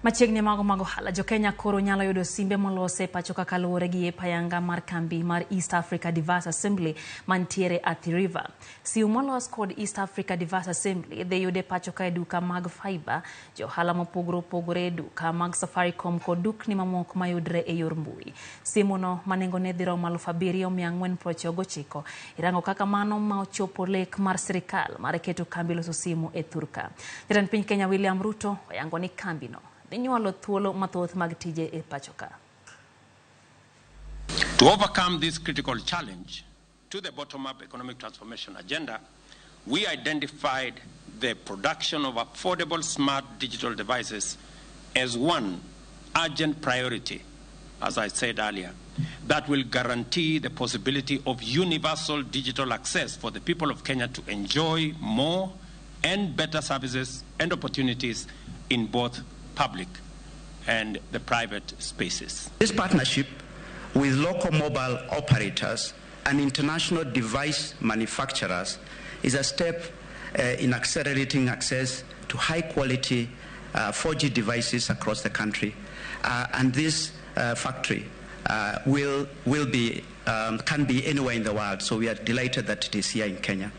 Machiegni mago hala jo Kenya koro nyalo yudo simbe molose pachoka kaluwore gi ayanga mar kambi mar East Africa Device Assembly mantiere Athi River. Simu molos kod East Africa Device Assembly dhi yude pachoka e duka mag fiber, jo hala mopogore duka mag Safaricom kod dukni mamoko mayudre e yor mbui. Simu no manengone dhi romo 7,499 irango kaka mano ma ochopo lek mar sirikal mar keto kambi loso simu e Thurka. Jatend piny Kenya William Ruto oyango ni kambi no To overcome this critical challenge to the bottom-up economic transformation agenda, we identified the production of affordable smart digital devices as one urgent priority, as I said earlier, that will guarantee the possibility of universal digital access for the people of Kenya to enjoy more and better services and opportunities in both public and the private spaces. This partnership with local mobile operators and international device manufacturers is a step in accelerating access to high-quality 4G devices across the country. And this factory can be anywhere in the world, so we are delighted that it is here in Kenya.